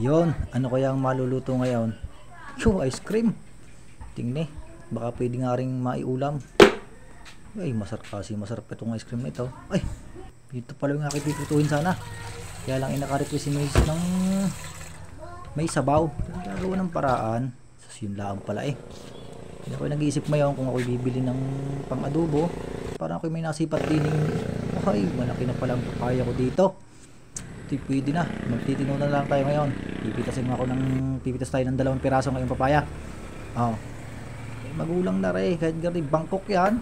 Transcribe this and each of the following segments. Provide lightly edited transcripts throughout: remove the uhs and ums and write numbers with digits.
Yon, ano kaya ang maluluto ngayon? Ice cream. Tingnan baka pwede nga ring maiulam. Ay, masarap kasi, masarap itong ice cream na ito. Ay, dito pala yung aking piprituhin sana. Kaya lang inaka-request si Mace ng may sabaw. Gagawa ng paraan. So, yun lang pala eh. Hindi ako nag-iisip ngayon kung ako bibili ng pang-adobo. Parang ako may nasipat din. Ay, malaki na pala ang papaya ko dito. Ito pwede na. Magtitino na lang tayo ngayon. Pipitas tayo ng 2 piraso ngayong papaya. Oh. Magulang na rin. Kahit gari, Bangkok yan.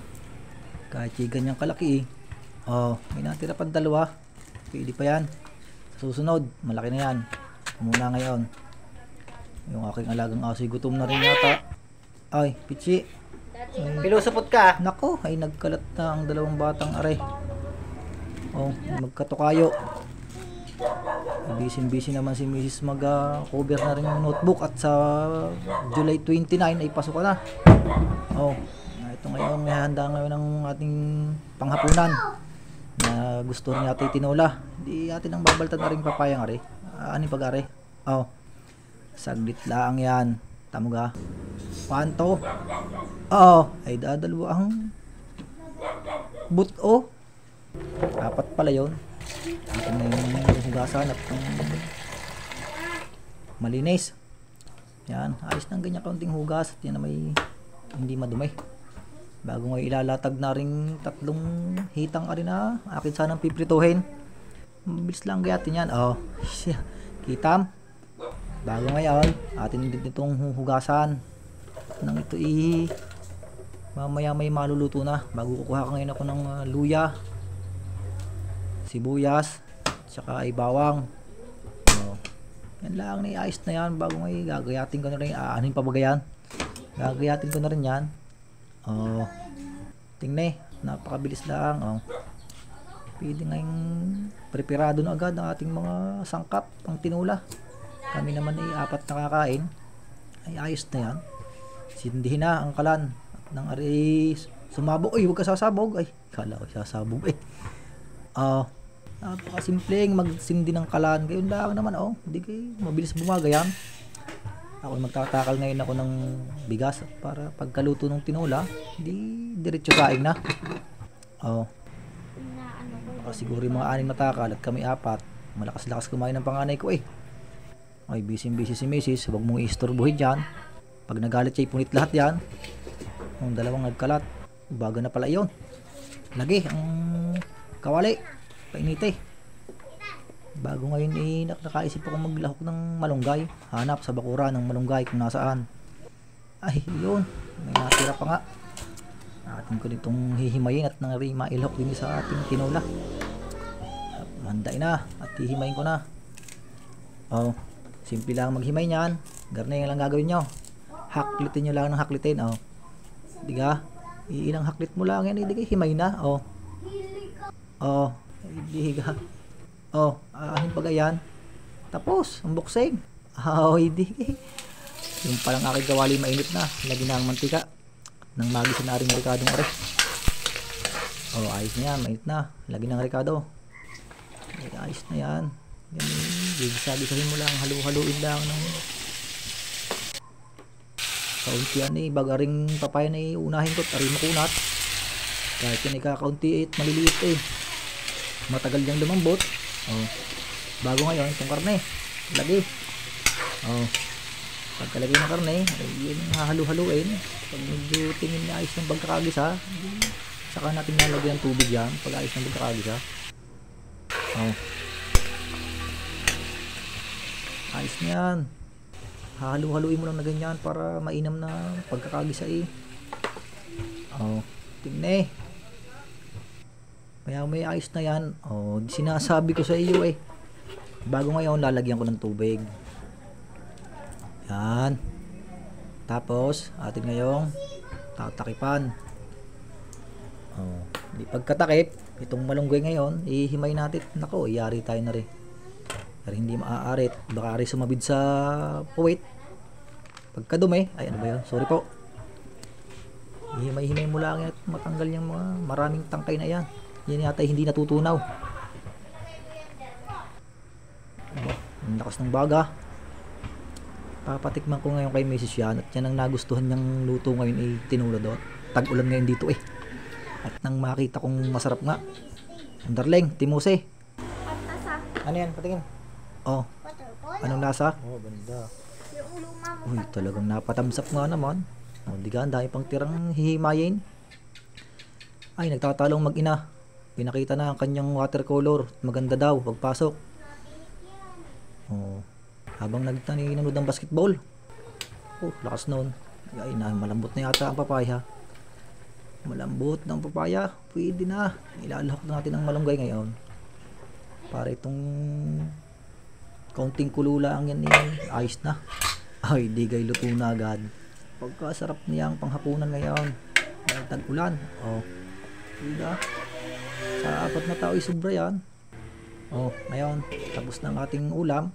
Kahit ganyang kalaki eh. Oh, may natira pa 2. Pwede pa yan. Sa susunod, malaki na yan. Muna ngayon. Yung aking alagang aso'y gutom na rin yata. Ay, pichi. Pilusupot ka. Nako, ay nagkalat na ang 2 batang are. Oh, magkatukayo. Busy naman si Mrs. Mag-cover na rin yung notebook at sa July 29 ay pasok na. Oh, ito ngayon may handa ngayon ng ating panghapunan na gusto niya ati tinola. Di atin ang babaltan na rin papayang are. Ani pag-are. Oh, saglit lang yan. Tamo ga. Panto. Oh, ay dadalwa ang buto. 4 pala yun. Atin na yung hugasan at malinis. Yan, ayos ng ganyan kaunting hugas at yan na may hindi madumi. Bago ngayon ilalatag na rin 3 hitang arena. Akin sanang piprituhin. Mabilis lang gayatin yan. Oh, kitam. Bago ngayon, atin din itong hugasan. Nang ito mamaya may maluluto na. Bago kukuha ka ngayon ako ng luya, sibuyas, tsaka ay bawang. Oh, yan lang na iayos na yan. Bago ngayon, gagayatin ko na rin. Anin pa ba yan? Gagayatin ko na rin yan. Oh, tingnan napakabilis lang. Oh, pwede ngayong preparado na agad ang ating mga sangkap pang tinula. Kami naman ay 4 na kakain. Ay ayos na yan. Sindihin na ang kalan at nang aris sumabog. Ay, huwag ka sasabog. Ay, kala ko sasabog eh. Napakasimpleng magsindi ng kalan. Gayon lang naman oh. Hindi kayo mabilis bumaga yan. Ako magtatakal ngayon ako ng bigas para pagkaluto ng tinola, hindi diretso saing na. Oh. Siguro yung mga 6 na takal at kami 4. Malakas-lakas kumain ng panganay ko eh. Ay, busy si Mrs. Huwag mong istorbohin dyan. Pag nagalit siya, ipunit lahat yan. Ang 2 nagkalat. Baga na pala yun. Lagi ang kawali. Painite. Bago ngayon nakaisip ako maglahok ng malunggay. Hanap sa bakura ng malunggay kung nasaan. Ay, yun. May natira pa nga. Atin ko nitong hihimayin at mailhok din sa ating tinola. Manday na at hihimayin ko na. Oh, simple lang maghimay niyan. Garne lang gagawin nyo. Haklitin nyo lang ng haklitin. Oh, diga, iilang haklit mo lang yan. Diga, himay na. Oh, oh, diga. Oh, ahin pa yan. Tapos, unboxing. Oh, hindi. Yung palang aking kawali mainit na. Lagi na ang mantika. Nang magi sa naring ricadong are. Oh, ayos na yan. Mainit na. Lagi ng ricado. Ay, ayos na yan. Yan, gigisagisahin mo lang. Halu-haluin lang ng kaunti yan eh. Bagaring papaya na unahin ko. Tari makunat. Kahit yan ikakaunti at maliliit eh. Matagal niyang lumambot. Oh, bago ngayon itong karne lagi. Oh, pagkalagay ng karne ay yun hahalu-haluin. Pag medyo tingin na ayos ng pagkakagisa, saka natin nalagyan ng tubig yan pag ayos ng pagkakagisa. Oh, ayos na yan. Hahalu-haluin mo lang na ganyan para mainam na pagkakagisa eh. Oh, tingnan may ayos na yan. Oh, sinasabi ko sa iyo eh. Bago ngayon lalagyan ko ng tubig. Yan. Tapos atin ngayong tatakipan. Oh, di pagkatakip itong malunggay ngayon ihimay natin. Nako, iyari tayo na rin. Pero hindi maaarit. Baka rin sumabid sa puwit. Pagkadumi, ay ano ba yun? Sorry po. Ihimay-himay mo lang at matanggal yung mga maraming tangkay na yan. Yan yata hindi natutunaw. Ang lakas ng baga. Papatikman ko ngayon kay Mrs. yan at yan ang nagustuhan niyang luto ngayon ay tinola daw. Tag-ulan ngayon dito eh. At nang makita kong masarap nga. Ang darling, timuse. Ano yan? Patingin. Oh, anong lasa? Oh, ganda. Uy, talagang napatamsap nga naman. Oh, di ka, ang dami pang tirang hihimayin. Ay, nagtatalong mag-ina. Pinakita na ang kanyang watercolor. Maganda daw, pagpasok. Oh, habang nanonood ng basketball. Oh, lakas noon. Ay, malambot na yata ang papaya. Malambot ng papaya. Pwede na. Ilalahok na natin ang malunggay ngayon. Para itong kaunting kulula ang yan ayos na. Ay, digay luto na agad. Pagkasarap niya ang panghapunan ngayon. Dahil tag-ulan. Oh, diba? Sa 4 na tao sobra yan. Oh, ngayon, tapos na ang ating ulam.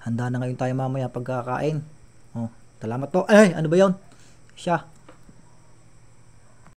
Handa na ngayon tayo mamaya pagkakain. Oh, salamat po. Ay, ano ba yon? Siya.